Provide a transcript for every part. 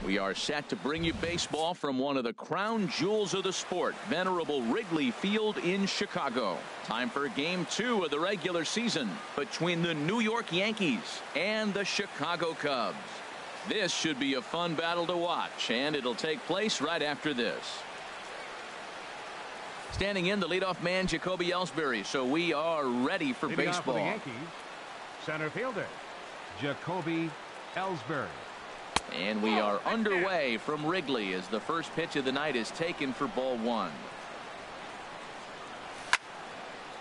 We are set to bring you baseball from one of the crown jewels of the sport, venerable Wrigley Field in Chicago. Time for Game 2 of the regular season between the New York Yankees and the Chicago Cubs. This should be a fun battle to watch, and it'll take place right after this. Standing in, the leadoff man, Jacoby Ellsbury. So we are ready for Leading off for baseball. the Yankees, center fielder, Jacoby Ellsbury. And we are underway from Wrigley as the first pitch of the night is taken for ball one.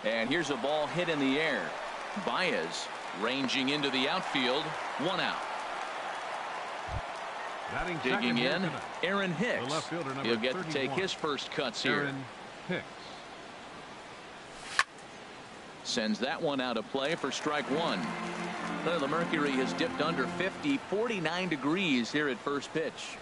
And here's a ball hit in the air. Baez ranging into the outfield. One out. Digging in, Aaron Hicks. He'll get to take his first cuts here. Aaron Hicks. Sends that one out of play for strike one. The mercury has dipped under 50, 49 degrees here at first pitch.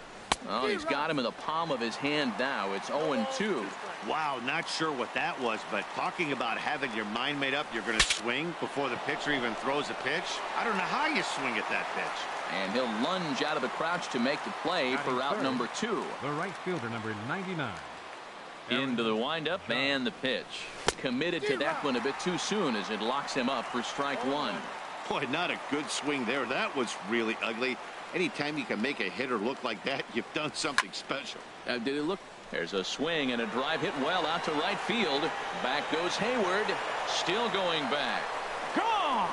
Oh, he's got him in the palm of his hand now. It's 0-2. Wow, not sure what that was, but talking about having your mind made up, you're going to swing before the pitcher even throws a pitch. I don't know how you swing at that pitch. And he'll lunge out of the crouch to make the play for out number 2. The right fielder, number 99. Into the windup and the pitch. Committed to that one a bit too soon as it locks him up for strike one. Boy, not a good swing there. That was really ugly. Anytime you can make a hitter look like that, you've done something special. Did it look? There's a swing and a drive hit well out to right field. Back goes Hayward. Still going back. Gone!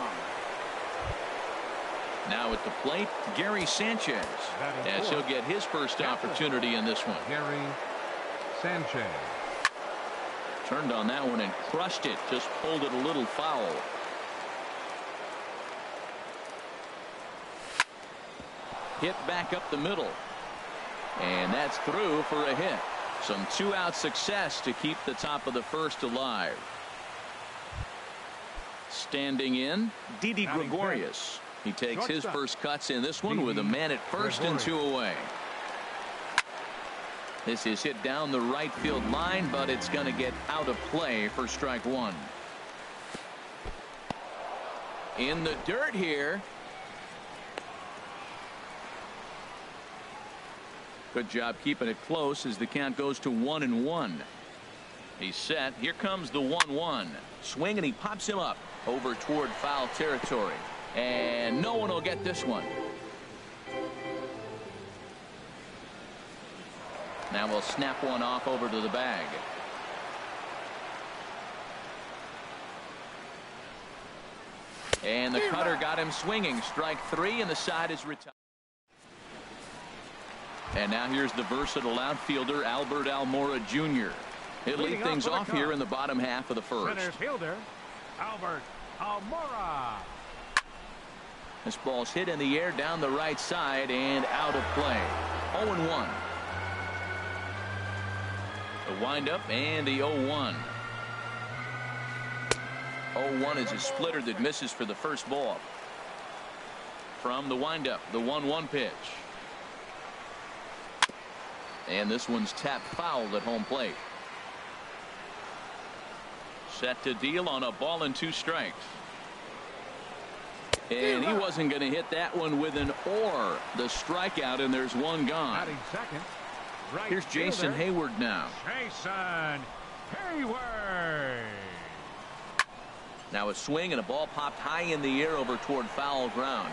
Now at the plate, Gary Sanchez. As he'll get his first opportunity in this one. Gary Sanchez. Turned on that one and crushed it. Just pulled it a little foul. Hit back up the middle. And that's through for a hit. Some two-out success to keep the top of the first alive. Standing in, Didi Gregorius. He takes his first cuts in this one with a man at first and 2 away. This is hit down the right field line, but it's going to get out of play for strike one. In the dirt here. Good job keeping it close as the count goes to 1-1. He's set. Here comes the 1-1. Swing, and he pops him up over toward foul territory. And no one will get this one. Now we'll snap one off over to the bag. And the cutter got him swinging. Strike three, and the side is retired. And now here's the versatile outfielder, Albert Almora Jr. He'll lead things off here in the bottom half of the first. Center fielder, Albert Almora. This ball's hit in the air down the right side and out of play. 0-1. The windup and the 0-1. 0-1 is a splitter that misses for the first ball. From the windup, the 1-1 pitch. And this one's tapped foul at home plate. Set to deal on a ball and 2 strikes. And he wasn't going to hit that one with an or. The strikeout, and there's one gone. Second, right Here's Jason fielder, Hayward now. Jason Hayward. Now a swing and a ball popped high in the air over toward foul ground.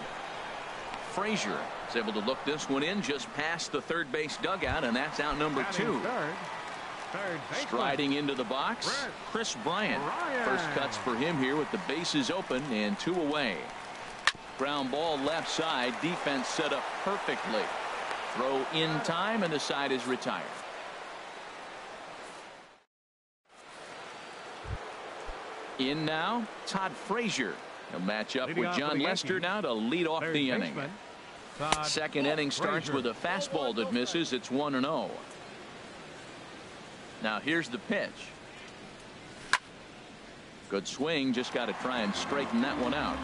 Frazier is able to look this one in just past the third base dugout, and that's out number 2. Striding into the box, Chris Bryant. First cuts for him here with the bases open and 2 away. Ground ball left side. Defense set up perfectly. Throw in time, and the side is retired. In now, Todd Frazier. He'll match up with John Lester now to lead off the inning. Second inning starts with a fastball that misses. It's 1-0. Now here's the pitch. Good swing. Just got to try and straighten that one out.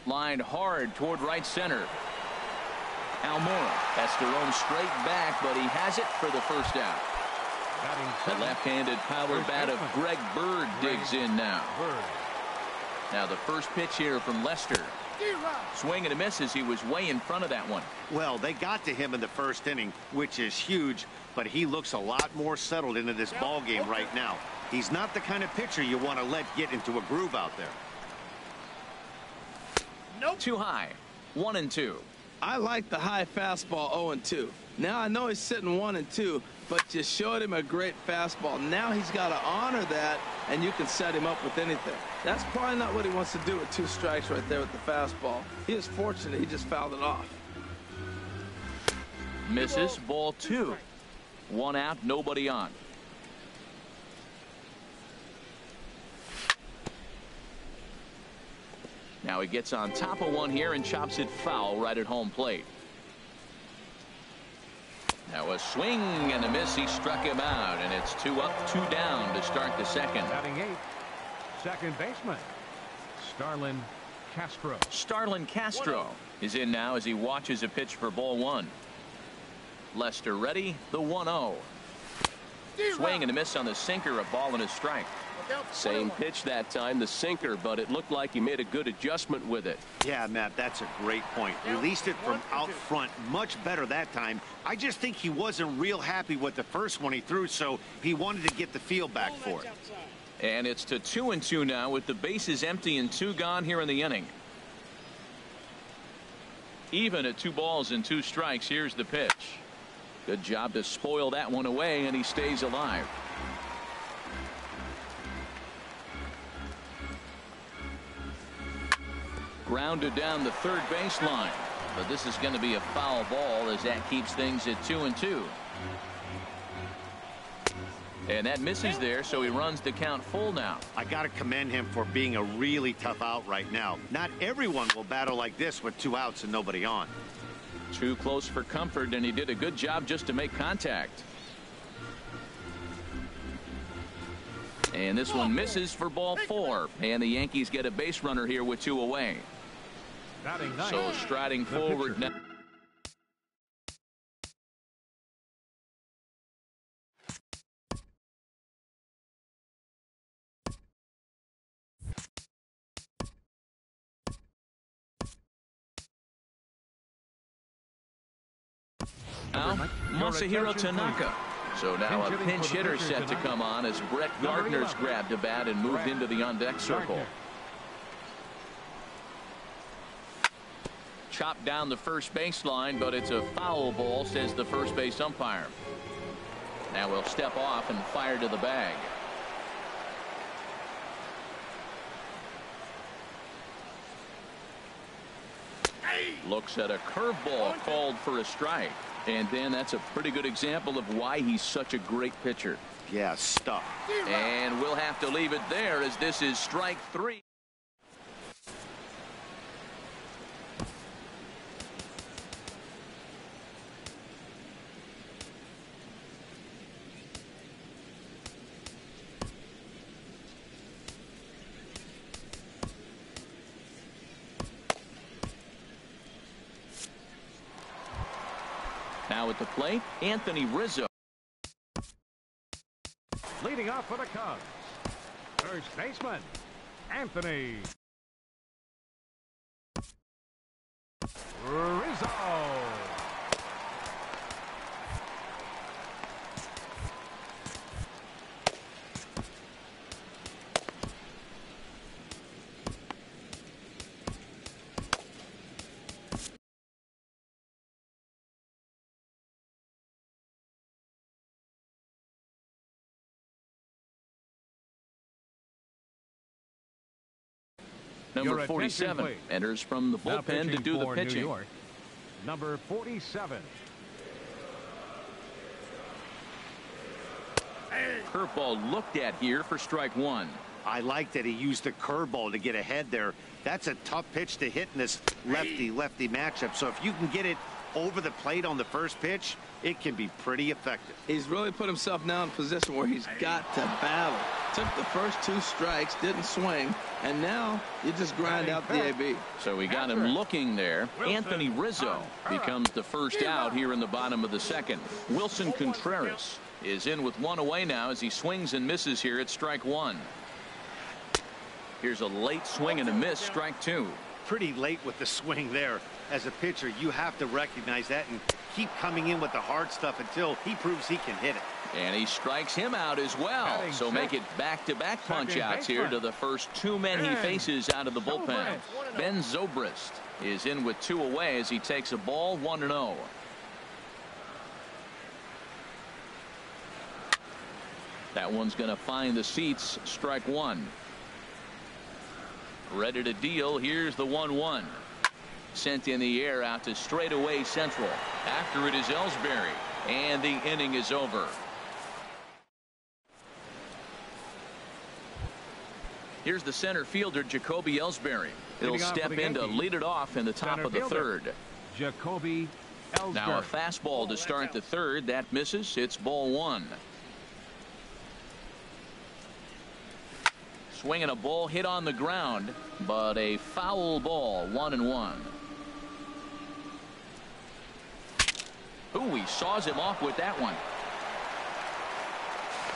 Lined hard toward right center. Almora has to roam straight back, but he has it for the first out. The left-handed power bat of Greg Bird digs in now. Now the first pitch here from Lester. Swing and a miss as he was way in front of that one. Well, they got to him in the first inning, which is huge, but he looks a lot more settled into this ball game right now. He's not the kind of pitcher you want to let get into a groove out there. Nope. Too high. 1-2. I like the high fastball 0-2. Now I know he's sitting 1-2, but you showed him a great fastball. Now he's got to honor that, and you can set him up with anything. That's probably not what he wants to do with 2 strikes right there with the fastball. He was fortunate he just fouled it off. Misses. Ball 2. 1 out, nobody on. Now he gets on top of one here and chops it foul right at home plate. Now a swing and a miss. He struck him out, and it's 2 up, 2 down to start the second. Batting 8th, second baseman, Starlin Castro. Starlin Castro is in now as he watches a pitch for ball 1. Lester ready. The 1-0. Swing and a miss on the sinker. A ball and a strike. Same pitch that time, the sinker, but it looked like he made a good adjustment with it. Yeah, Matt, that's a great point. Released it from out front much better that time. I just think he wasn't real happy with the first one he threw, so he wanted to get the feel back for it. And it's to 2-2 now with the bases empty and 2 gone here in the inning. Even at 2 balls and 2 strikes. Here's the pitch. Good job to spoil that one away, and he stays alive. Grounded down the third baseline, but this is going to be a foul ball as that keeps things at 2-2. And that misses there, so he runs the count full now. I got to commend him for being a really tough out right now. Not everyone will battle like this with 2 outs and nobody on. Too close for comfort, and he did a good job just to make contact. And this one misses for ball 4, and the Yankees get a base runner here with 2 away. So striding forward now. Now, Masahiro Tanaka. So now a pinch hitter set to come on as Brett Gardner's grabbed a bat and moved into the on-deck circle. Chopped down the first baseline, but it's a foul ball, says the first base umpire. Now we'll step off and fire to the bag. Looks at a curveball called for a strike. And then that's a pretty good example of why he's such a great pitcher. Yeah, stuff. And we'll have to leave it there as this is strike 3. Now at the plate, Anthony Rizzo. Leading off for the Cubs, first baseman, Anthony Rizzo. Number 47 enters from the bullpen to do the pitching. New York, number 47. Curveball looked at here for strike 1. I like that he used the curveball to get ahead there. That's a tough pitch to hit in this lefty-lefty matchup. So if you can get it over the plate on the first pitch, it can be pretty effective. He's really put himself now in a position where he's got to battle. Took the first 2 strikes, didn't swing, and now you just grind out the AB. So we got him looking there. Anthony Rizzo becomes the first out here in the bottom of the second. Wilson Contreras is in with 1 away now as he swings and misses here at strike 1. Here's a late swing and a miss, strike two. Pretty late with the swing there. As a pitcher, you have to recognize that and keep coming in with the hard stuff until he proves he can hit it. And he strikes him out as well. So make it back-to-back punch-outs here to the first two men he faces out of the bullpen. Ben Zobrist is in with two away as he takes a ball 1-0. That one's going to find the seats. Strike one. Ready to deal. Here's the 1-1. Sent in the air out to straightaway central. After it is Ellsbury. And the inning is over. Here's the center fielder, Jacoby Ellsbury. He'll step in to lead it off in the top of the third. Jacoby Ellsbury. Now a fastball to start the third. That misses. It's ball one. Swinging a ball hit on the ground, but a foul ball. 1-1. Ooh, he saws him off with that one.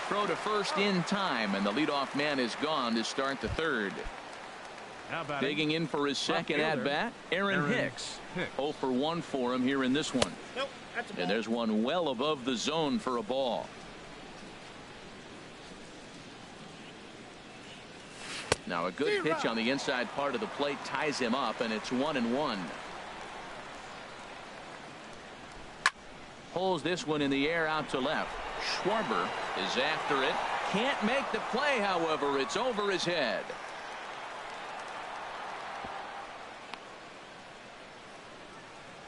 Throw to first in time, and the leadoff man is gone to start the third. Digging in for his second at bat, Aaron Hicks. 0 for 1 for him here in this one. And there's one well above the zone for a ball. Now a good pitch on the inside part of the plate ties him up, and it's 1-1. Pulls this one in the air out to left. Schwarber is after it. Can't make the play, however. It's over his head.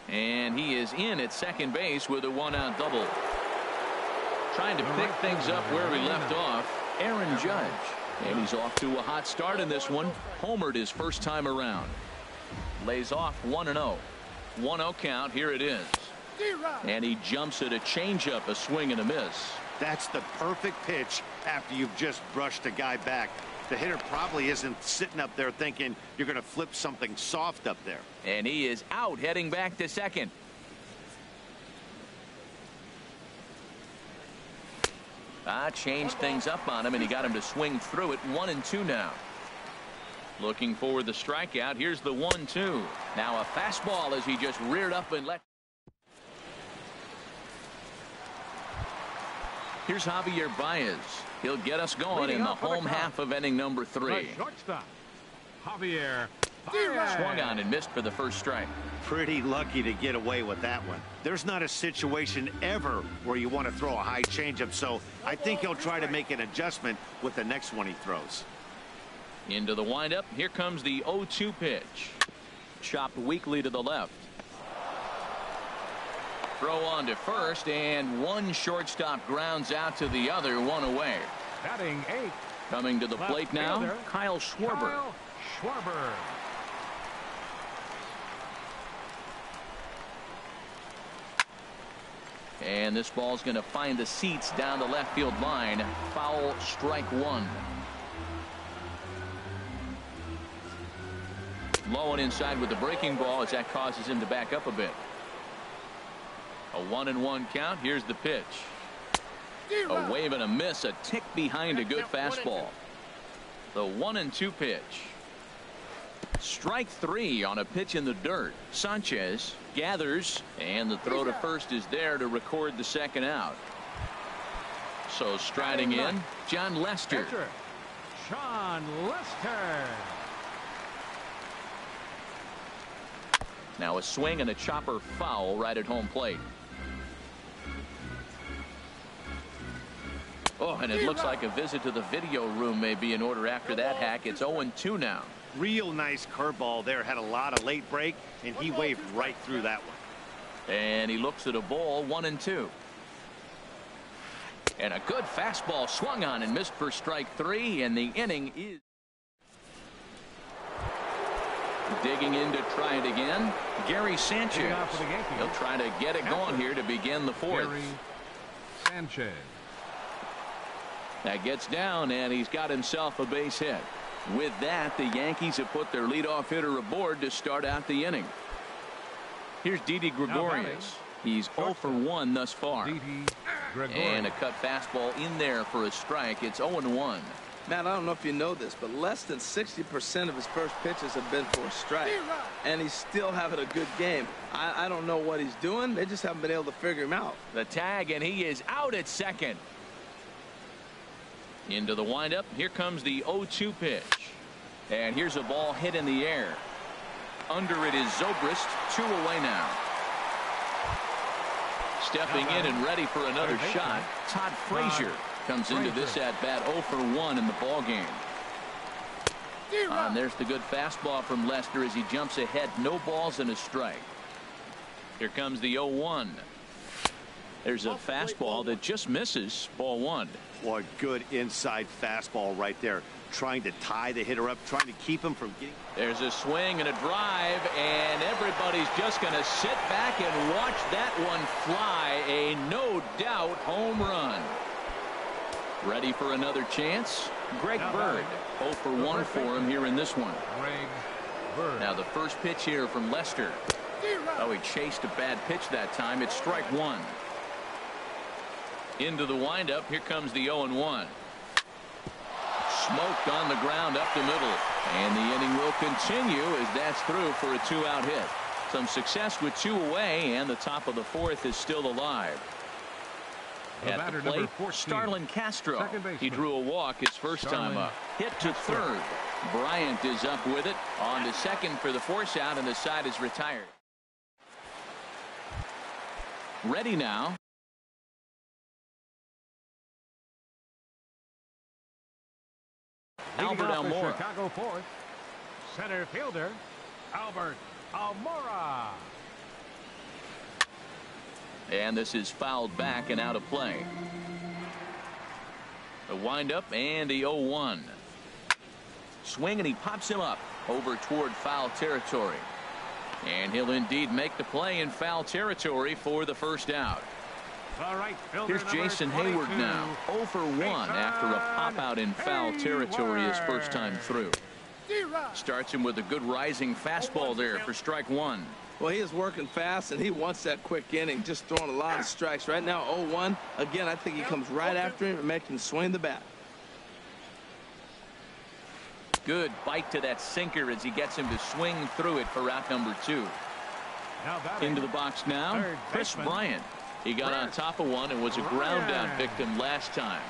And he is in at second base with a one-out double. Trying to pick things up where he left off, Aaron Judge. And he's off to a hot start in this one. Homered his first time around. Lays off 1-0. 1-0 count. Here it is. And he jumps at a changeup, a swing and a miss. That's the perfect pitch after you've just brushed a guy back. The hitter probably isn't sitting up there thinking you're going to flip something soft up there. And he is out, heading back to second. Changed things up on him, and he got him to swing through it. 1-2 now. Looking for the strikeout. Here's the 1-2. Now a fastball as he just reared up and let. Here's Javier Baez. He'll get us going in the home half of inning number 3. Shortstop, Javier Baez. Swung on and missed for the first strike. Pretty lucky to get away with that one. There's not a situation ever where you want to throw a high changeup, so I think he'll try to make an adjustment with the next one he throws. Into the windup. Here comes the 0-2 pitch. Chopped weakly to the left. Throw on to first, and one shortstop grounds out to the other, one away. Batting 8. Coming to the plate now, fielder, Kyle Schwarber. Kyle Schwarber. And this ball's going to find the seats down the left field line. Foul, strike one. Low and inside with the breaking ball as that causes him to back up a bit. A 1-1 count. Here's the pitch. A wave and a miss. A tick behind a good fastball. The 1-2 pitch. Strike three on a pitch in the dirt. Sanchez gathers, and the throw to first is there to record the second out. So striding in, John Lester. Sean Lester. Now a swing and a chopper foul right at home plate. Oh, and it looks like a visit to the video room may be in order after that hack. It's 0-2 now. Real nice curveball there. Had a lot of late break, and he waved right through that one. And he looks at a ball. 1-2. And a good fastball swung on and missed for strike three, and the inning is digging in to try it again. Gary Sanchez. He'll try to get it going here to begin the fourth. Gary Sanchez. That gets down, and he's got himself a base hit. With that, the Yankees have put their leadoff hitter aboard to start out the inning. Here's Didi Gregorius. He's 0 for 1 thus far. Didi Gregorius. And a cut fastball in there for a strike. It's 0-1. Matt, I don't know if you know this, but less than 60% of his first pitches have been for a strike. And he's still having a good game. I don't know what he's doing. They just haven't been able to figure him out. The tag, and he is out at second. Into the windup. Here comes the 0-2 pitch. And here's a ball hit in the air. Under it is Zobrist. 2 away now. Stepping in and ready for another shot, Todd Frazier comes into this at-bat 0 for 1 in the ball game. And there's the good fastball from Lester as he jumps ahead. No balls and a strike. Here comes the 0-1. There's a fastball that just misses. Ball 1. Boy, good inside fastball right there. Trying to tie the hitter up, trying to keep him from getting. There's a swing and a drive, and everybody's just going to sit back and watch that one fly. A no-doubt home run. Ready for another chance? Greg Bird. 0 for 1 for him here in this one. Now the first pitch here from Lester. Oh, he chased a bad pitch that time. It's strike 1. Into the windup. Here comes the 0-1. Smoked on the ground up the middle. And the inning will continue as that's through for a 2-out hit. Some success with 2 away, and the top of the 4th is still alive. At the plate, Starlin Castro. He drew a walk his first time up. Hit to third. Bryant is up with it. On to second for the force out, and the side is retired. Ready now. Albert Almora. Chicago 4th. Center fielder, Albert Almora. And this is fouled back and out of play. The windup and the 0-1. Swing, and he pops him up over toward foul territory. And he'll indeed make the play in foul territory for the first out. Here's Jason Hayward now. 0 for 1 after a pop out in foul territory his first time through. Starts him with a good rising fastball there for strike 1. Well, he is working fast, and he wants that quick inning, just throwing a lot of strikes. Right now, 0-1. Again, I think he comes right after him and makes him swing the bat. Good bite to that sinker as he gets him to swing through it for out number 2. Into the box now, Chris Bryant. He got on top of one and was a ground down victim last time.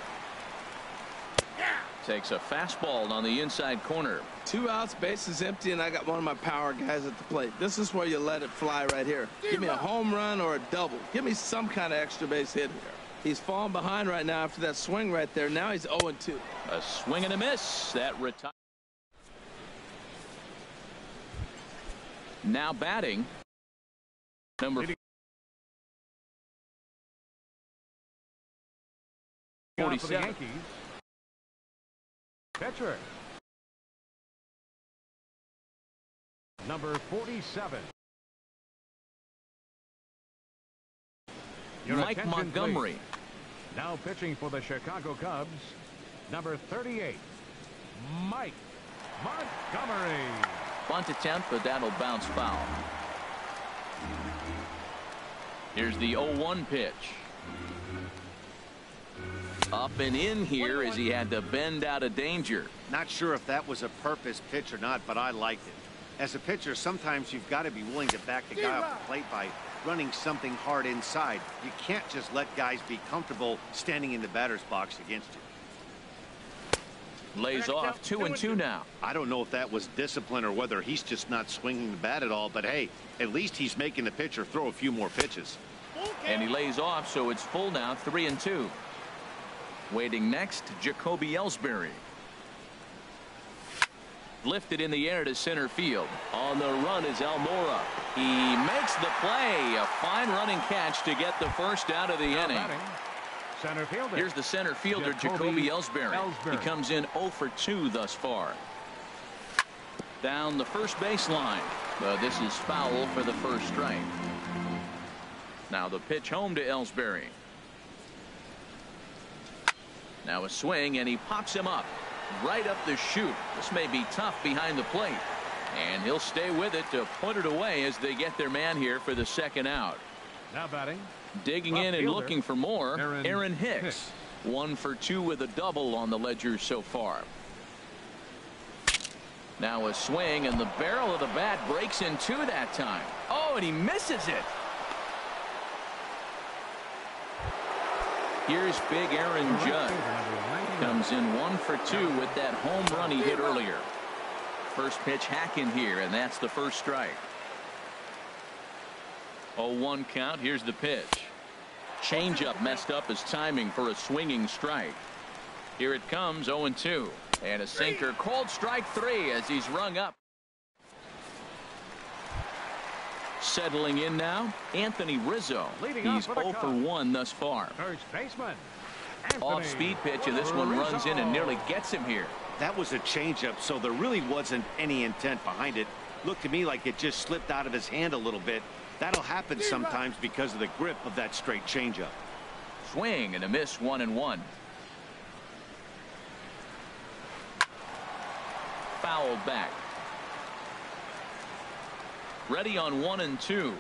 Takes a fastball on the inside corner. 2 outs, bases empty, and I got one of my power guys at the plate. This is where you let it fly right here. Give me a home run or a double. Give me some kind of extra base hit here. He's falling behind right now after that swing right there. Now he's 0-2. A swing and a miss. That retires. Now batting, number 47. For the Yankees, pitcher, number 47. Mike Montgomery. Please. Now pitching for the Chicago Cubs, number 38, Mike Montgomery. Bunt attempt, but that'll bounce foul. Here's the 0-1 pitch. Up and in here as he had to bend out of danger. Not sure if that was a purpose pitch or not, but I liked it. As a pitcher, sometimes you've got to be willing to back the guy off the plate by running something hard inside. You can't just let guys be comfortable standing in the batter's box against you. Lays off 2-2 now. I don't know if that was discipline or whether he's just not swinging the bat at all, but hey, at least he's making the pitcher throw a few more pitches. And he lays off, so it's full now, 3-2. Waiting next, Jacoby Ellsbury. Lifted in the air to center field. On the run is Almora. He makes the play. A fine running catch to get the first out of the inning. Center fielder. Here's the center fielder, Jacoby Ellsbury. He comes in 0 for 2 thus far. Down the first baseline. But this is foul for the first strike. Now the pitch home to Ellsbury. Now a swing, and he pops him up right up the chute. This may be tough behind the plate, and he'll stay with it to put it away as they get their man here for the second out. Now batting, digging in and looking for more, Aaron Hicks. 1 for 2 with a double on the ledger so far. Now a swing, and the barrel of the bat breaks in two that time. Oh, and he misses it. Here's big Aaron Judge. Comes in 1 for 2 with that home run he hit earlier. First pitch hacking here, and that's the first strike. 0-1 count. Here's the pitch. Changeup messed up his timing for a swinging strike. Here it comes, 0-2. And a sinker, called strike 3 as he's rung up. Settling in now, Anthony Rizzo. He's 0 for 1 thus far. First baseman. Off-speed pitch, and this one runs in and nearly gets him here. That was a changeup, so there really wasn't any intent behind it. Looked to me like it just slipped out of his hand a little bit. That'll happen sometimes because of the grip of that straight changeup. Swing and a miss, 1-1. Fouled back. Ready on 1-2.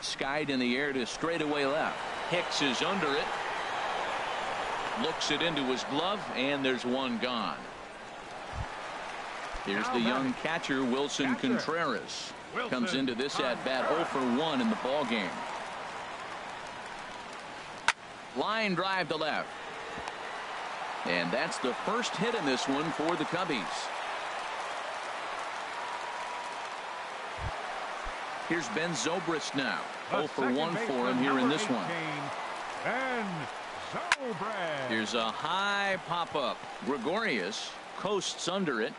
Skied in the air to straightaway left. Hicks is under it. Looks it into his glove, and there's one gone. Here's the young catcher, Wilson Contreras. Comes into this at bat 0 for 1 in the ball game. Line drive to left. And that's the first hit in this one for the Cubbies. Here's Ben Zobrist now. 0 for 1 for him here in this one. Ben Zobrist. Here's a high pop-up. Gregorius coasts under it.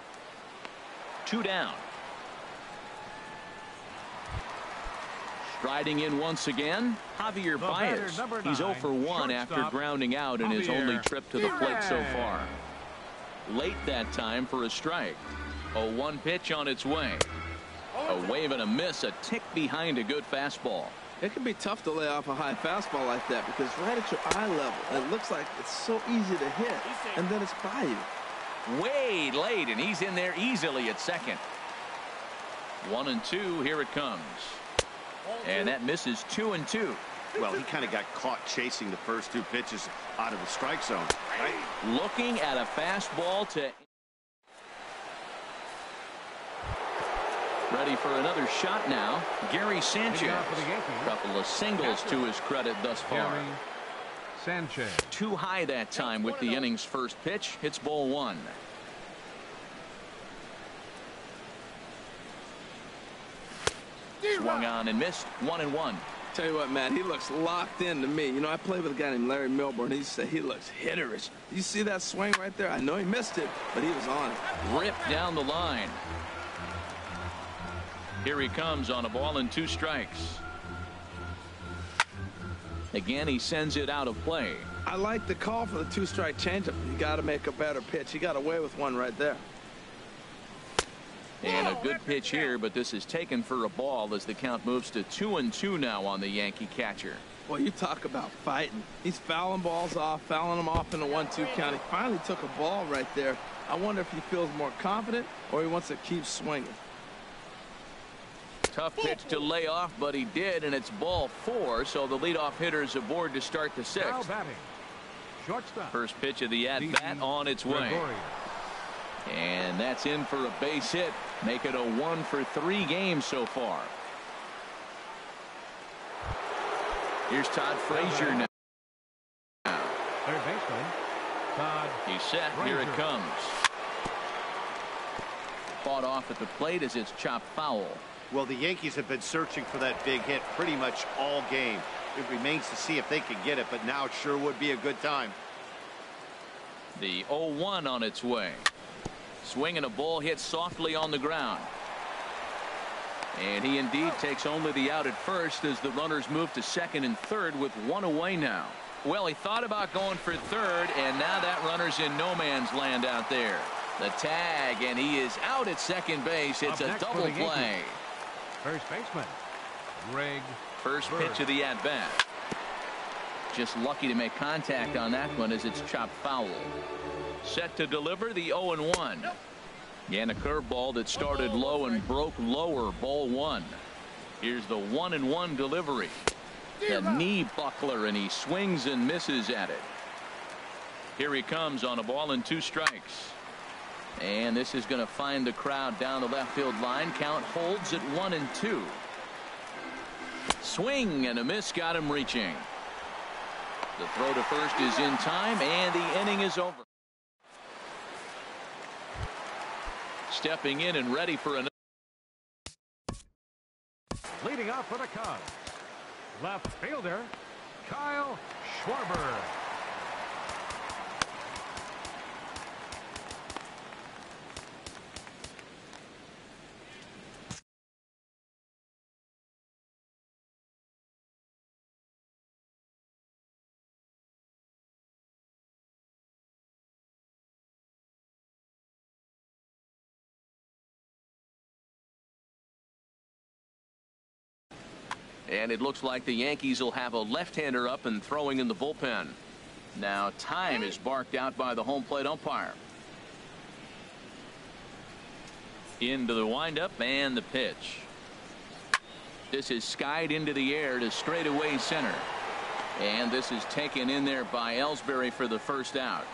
2 down. Striding in once again, Javier Baez. He's 0 for 1 after grounding out in his only trip to the plate so far. Late that time for a strike. A 1 pitch on its way. A wave and a miss, a tick behind a good fastball. It can be tough to lay off a high fastball like that because right at your eye level, it looks like it's so easy to hit, and then it's by you. Way late, and he's in there easily at second. 1-2, here it comes. And that misses 2-2. Well, he kind of got caught chasing the first 2 pitches out of the strike zone. Right? Looking at a fastball to... Ready for another shot now. Gary Sanchez. Couple of singles to his credit thus far. Sanchez. Too high that time with the inning's first pitch. Hits ball 1. Swung on and missed. 1-1. Tell you what, Matt, he looks locked in to me. You know, I played with a guy named Larry Milburn. He used to say he looks hitterish. You see that swing right there? I know he missed it, but he was on it. Ripped down the line. Here he comes on a ball and 2 strikes. Again, he sends it out of play. I like the call for the 2-strike changeup. You got to make a better pitch. He got away with one right there. And a good pitch here, but this is taken for a ball as the count moves to 2-2 now on the Yankee catcher. Well, you talk about fighting. He's fouling balls off, fouling them off in a 1-2 count. He finally took a ball right there. I wonder if he feels more confident or he wants to keep swinging. Tough pitch to lay off, but he did, and it's ball 4, so the leadoff hitter is aboard to start the 6th. Shortstop. First pitch of the at-bat on its way. And that's in for a base hit. Make it a 1 for 3 game so far. Here's Todd Frazier now. Third baseman, Todd. He's set. Here it comes. Fought off at the plate as it's chopped foul. Well, the Yankees have been searching for that big hit pretty much all game. It remains to see if they can get it, but now it sure would be a good time. The 0-1 on its way. Swinging a ball hit softly on the ground. And he indeed takes only the out at first as the runners move to second and third with 1 away now. Well, he thought about going for third, and now that runner's in no man's land out there. The tag, and he is out at second base. It's a double play. First baseman, Greg. First pitch of the at-bat. Just lucky to make contact on that one as it's chopped foul. Set to deliver the 0-1. And a curveball that started low and broke lower, ball 1. Here's the 1-1 delivery. The knee buckler, and he swings and misses at it. Here he comes on a ball and 2 strikes. And this is going to find the crowd down the left field line. Count holds at 1-2. Swing and a miss got him reaching. The throw to first is in time, and the inning is over. Stepping in and ready for another. Leading off for the Cubs, left fielder Kyle Schwarber. And it looks like the Yankees will have a left-hander up and throwing in the bullpen. Now time is barked out by the home plate umpire. Into the windup and the pitch. This is skied into the air to straightaway center. And this is taken in there by Ellsbury for the first out.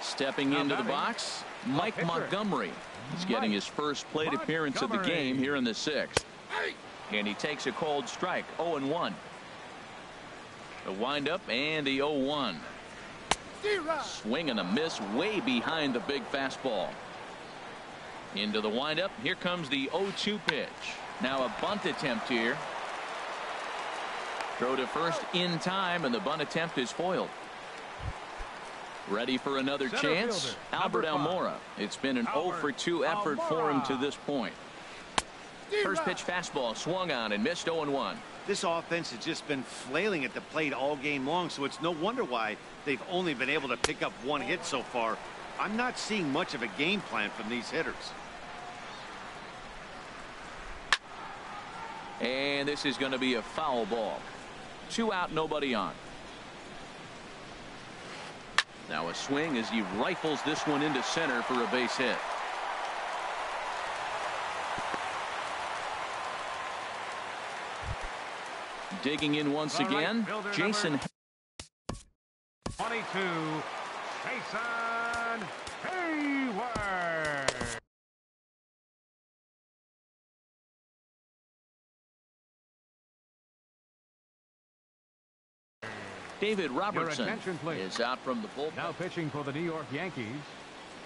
Stepping into the box, Mike Montgomery. He's getting his first plate appearance of the game here in the 6th. And he takes a cold strike. 0-1. The windup and the 0-1. Swing and a miss way behind the big fastball. Into the windup. Here comes the 0-2 pitch. Now a bunt attempt here. Throw to first in time, and the bunt attempt is foiled. Ready for another chance. Albert Almora. It's been an 0-for-2 effort for him to this point. First pitch fastball swung on and missed. 0-1. This offense has just been flailing at the plate all game long, so it's no wonder why they've only been able to pick up 1 hit so far. I'm not seeing much of a game plan from these hitters. And this is going to be a foul ball. 2 out, nobody on. Now a swing as he rifles this one into center for a base hit. Digging in once again, Jason. 22, Jason Hayward. David Robertson is out from the bullpen. Now pitching for the New York Yankees.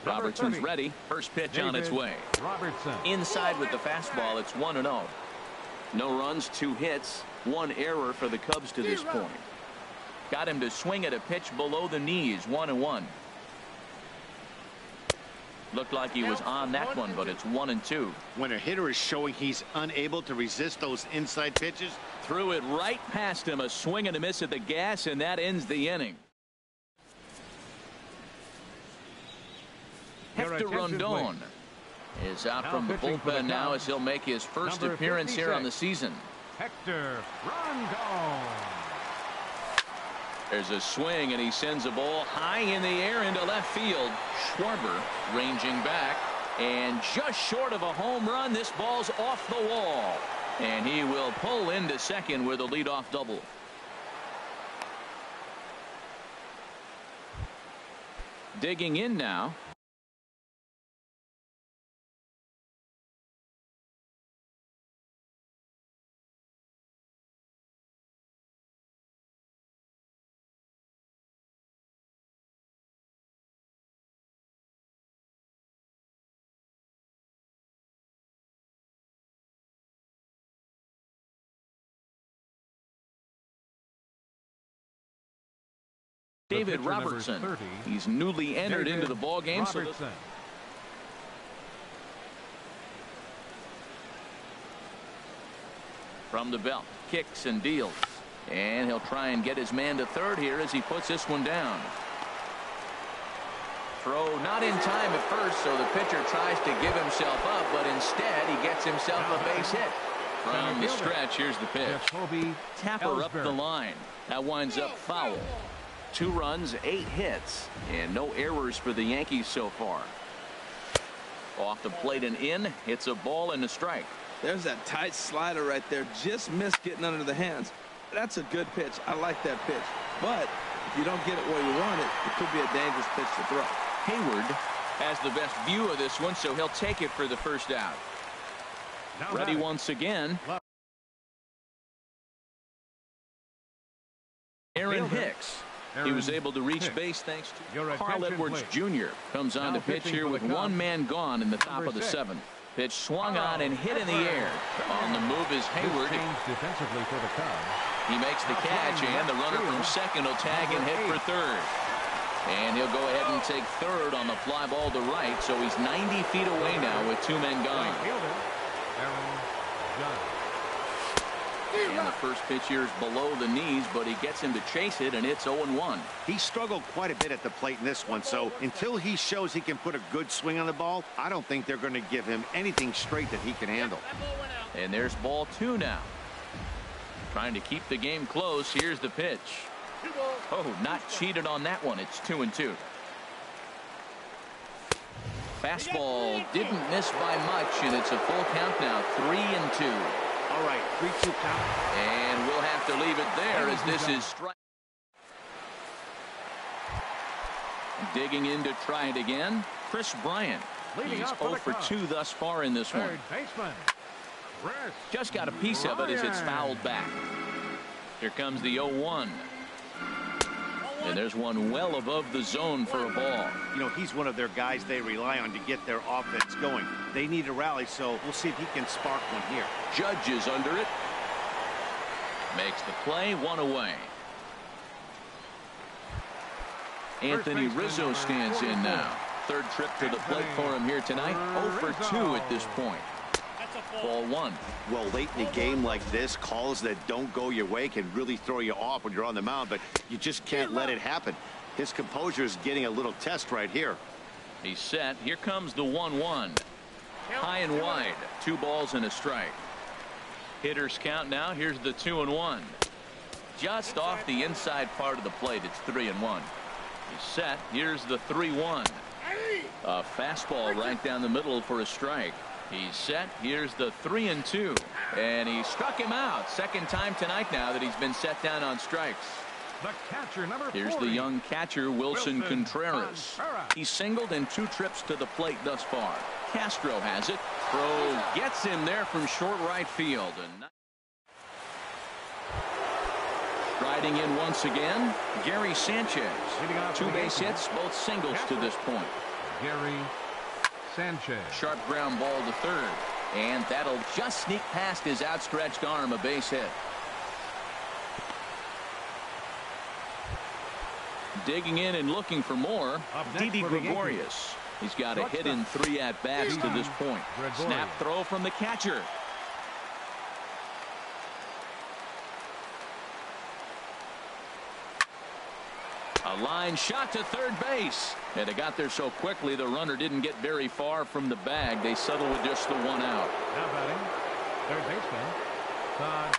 Robertson's ready. First pitch David on its way. Robertson. Inside with the fastball. It's 1-0. No runs, 2 hits, 1 error for the Cubs to this point. Got him to swing at a pitch below the knees. 1-1. Looked like he was on that one, but it's 1-2. When a hitter is showing he's unable to resist those inside pitches. Threw it right past him. A swing and a miss at the gas, and that ends the inning. Hector Rondon is out from the bullpen now as he'll make his first appearance here on the season. Hector Rondon. There's a swing, and he sends a ball high in the air into left field. Schwarber ranging back, and just short of a home run. This ball's off the wall, and he will pull into second with a leadoff double. Digging in now. David Robertson. He's newly entered into the ball game. From the belt, kicks and deals, and he'll try and get his man to third here as he puts this one down. Throw not in time at first, so the pitcher tries to give himself up, but instead he gets himself a base hit. From the stretch, here's the pitch. Tapper up the line. That winds up foul. 2 runs, 8 hits, and no errors for the Yankees so far. Off the plate and in. Hits a ball and a strike. There's that tight slider right there. Just missed getting under the hands. That's a good pitch. I like that pitch. But if you don't get it where you want it, it could be a dangerous pitch to throw. Hayward has the best view of this one, so he'll take it for the first out. Now Ready batting. once again. Aaron Hicks. He was able to reach base thanks to Carl Edwards Jr. Comes on to pitch here with one man gone in the top of the seventh. Pitch swung on and hit in the air. On the move is Hayward. Defensively for the Cubs. He makes the catch, and the runner from second will tag and hit for third. And he'll go ahead and take third on the fly ball to right, so he's 90 feet away now with two men gone. And the first pitch here is below the knees, but he gets him to chase it, and it's 0-1. He struggled quite a bit at the plate in this one, so until he shows he can put a good swing on the ball, I don't think they're going to give him anything straight that he can handle. And there's ball two now. Trying to keep the game close. Here's the pitch. Oh, not cheated on that one. It's 2-2. Fastball didn't miss by much, and it's a full count now. 3-2. All right, 3-2 count. And we'll have to leave it there as this is strike. Digging in to try it again. Chris Bryant. He's 0 for 2 thus far in this one. Just got a piece of it as it's fouled back. Here comes the 0-1. And there's one well above the zone for a ball. You know, he's one of their guys they rely on to get their offense going. They need a rally, so we'll see if he can spark one here. Judge is under it. Makes the play, one away. Anthony Rizzo stands in now. Third trip to the plate for him here tonight. 0 for 2 at this point. Ball one. Well, late in a game like this, calls that don't go your way can really throw you off when you're on the mound, but you just can't let it happen. His composure is getting a little test right here. He's set. Here comes the 1-1. High and wide. 2 balls and a strike. Hitters count now. Here's the 2-1. Just off the inside part of the plate. It's 3-1. He's set. Here's the 3-1. A fastball right down the middle for a strike. He's set. Here's the 3-2. And he struck him out. Second time tonight now that he's been set down on strikes. The catcher, number 40. Here's the young catcher, Wilson Contreras. He's singled in 2 trips to the plate thus far. Castro has it. Throw gets him there from short right field. And striding in once again, Gary Sanchez. 2 base hits, both singles to this point. Gary Sanchez. Sharp ground ball to third. And that'll just sneak past his outstretched arm, a base hit. Digging in and looking for more, Didi Gregorius. He's got a hit in 3 at-bats to this point. Snap throw from the catcher. A line shot to third base. And it got there so quickly the runner didn't get very far from the bag. They settled with just the 1 out. Now batting, third baseman, Todd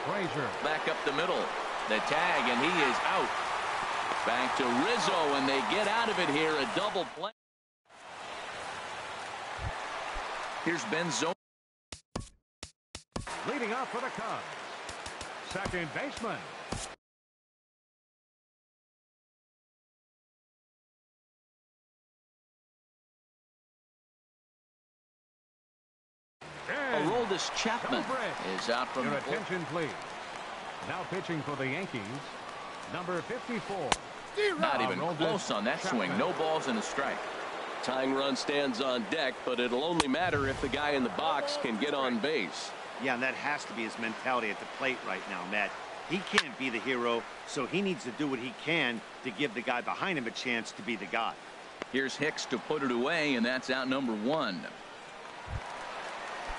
Frazier. Back up the middle. The tag, and he is out. Back to Rizzo, and they get out of it here. A double play. Here's Ben Zone. Leading off for the Cubs, second baseman. Aroldis Chapman is out from Your the attention, please. Now pitching for the Yankees, number 54. Not even close on that swing. No balls and a strike. Tying run stands on deck, but it'll only matter if the guy in the box can get on base. Yeah, and that has to be his mentality at the plate right now, Matt. He can't be the hero, so he needs to do what he can to give the guy behind him a chance to be the guy. Here's Hicks to put it away, and that's out number 1.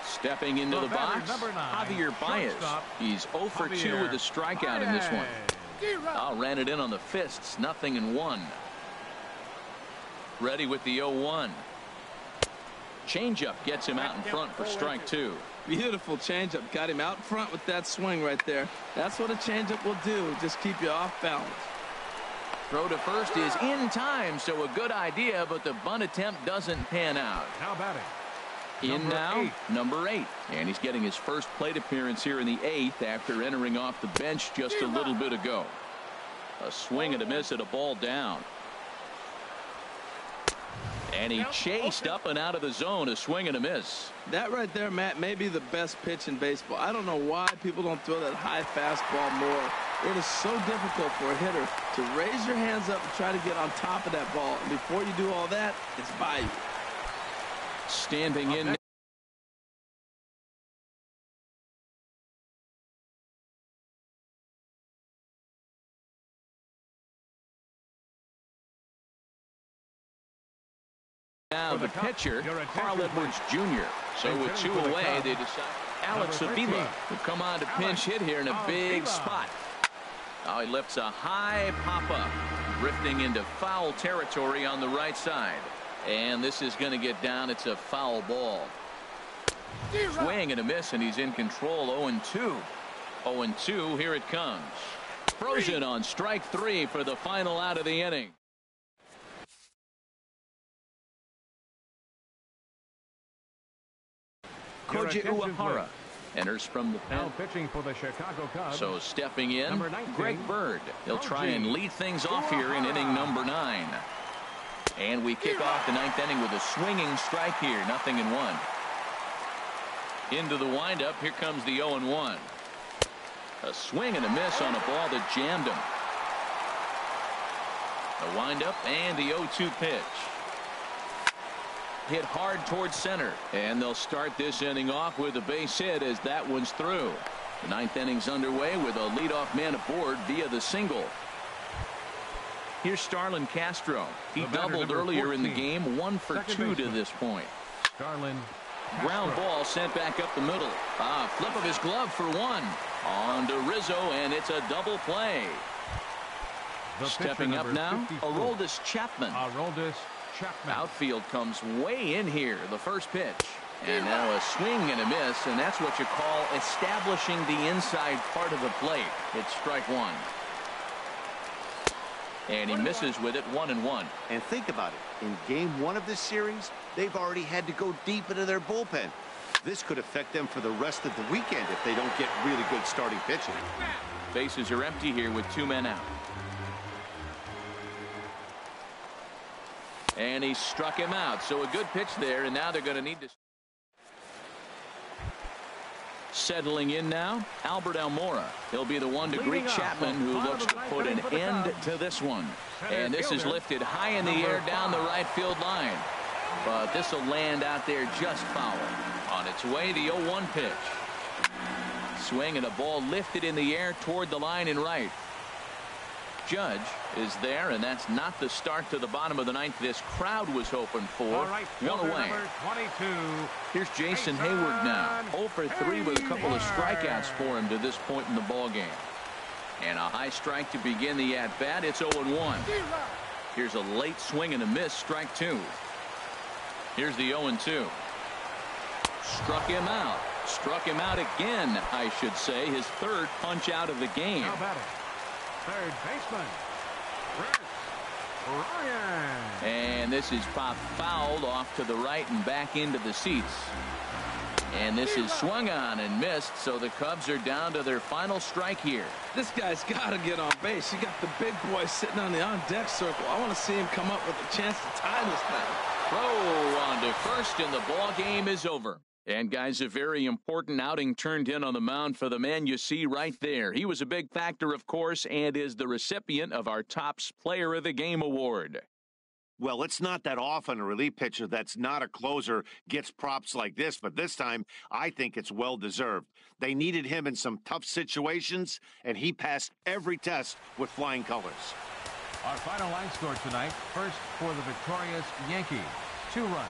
Stepping into the box, Javier Baez. He's 0 for 2 with a strikeout in this one. Ran it in on the fists, 0-1. Ready with the 0-1. Changeup gets him out in front for strike 2. Beautiful changeup. Got him out front with that swing right there. That's what a changeup will do. Just keep you off balance. Throw to first is in time, so a good idea, but the bunt attempt doesn't pan out. Now batting, In now, number 8. And he's getting his first plate appearance here in the 8th after entering off the bench just a little bit ago. A swing and a miss at a ball down. And he chased up and out of the zone. A swing and a miss. That right there, Matt, may be the best pitch in baseball. I don't know why people don't throw that high fastball more. It is so difficult for a hitter to raise your hands up and try to get on top of that ball. And before you do all that, it's by you. Standing in now the pitcher, Carl Edwards Jr. So with 2 away, they decide Alex Avila will come on to pinch hit here in a big spot. Oh, he lifts a high pop-up, drifting into foul territory on the right side. And this is going to get down. It's a foul ball. Swing and a miss, and he's in control. 0-2. 0-2, here it comes. Frozen on strike 3 for the final out of the inning. Koji Uehara enters from the pen. Now pitching for the Chicago Cubs. So stepping in, Greg Bird. He'll try and lead things off here in inning number 9. And we kick off the 9th inning with a swinging strike here. 0-1. Into the windup. Here comes the 0-1. A swing and a miss on a ball that jammed him. The windup and the 0-2 pitch. Hit hard towards center. And they'll start this inning off with a base hit as that one's through. The 9th inning's underway with a leadoff man aboard via the single. Here's Starlin Castro. He doubled earlier in the game. 1 for 2 to this point. Starlin. Ground ball sent back up the middle. Flip of his glove for 1. On to Rizzo, and it's a double play. Stepping up now, Aroldis Chapman. Outfield comes way in here. The first pitch. And now a swing and a miss, and that's what you call establishing the inside part of the plate. It's strike 1. And he misses with it. 1-1. And think about it. In game 1 of this series, they've already had to go deep into their bullpen. This could affect them for the rest of the weekend if they don't get really good starting pitching. Bases are empty here with 2 men out. And he struck him out. So a good pitch there, and now they're going to need to. Settling in now, Albert Almora. He'll be the one to greet Chapman, who looks to put an end to this one. And this is lifted high in the air down the right field line. But this will land out there just foul. On its way, the 0-1 pitch. Swing and a ball lifted in the air toward the line in right. Judge is there, and that's not the start to the bottom of the 9th this crowd was hoping for. 1 away. Here's Jason Hayward now. 0 for 3 with a couple of strikeouts for him to this point in the ball game. And a high strike to begin the at-bat. It's 0-1. Here's a late swing and a miss. Strike 2. Here's the 0-2. Struck him out. Struck him out again, I should say. His 3rd punch out of the game. How about it? Third baseman, Ryan. And this is popped fouled off to the right and back into the seats. And this is swung on and missed, so the Cubs are down to their final strike here. This guy's got to get on base. You got the big boy sitting on the on-deck circle. I want to see him come up with a chance to tie this thing. Throw on to first, and the ball game is over. And, guys, a very important outing turned in on the mound for the man you see right there. He was a big factor, of course, and is the recipient of our Topps Player of the Game award. Well, it's not that often a relief pitcher that's not a closer gets props like this, but this time I think it's well-deserved. They needed him in some tough situations, and he passed every test with flying colors. Our final line score tonight, first for the victorious Yankees, 2 runs.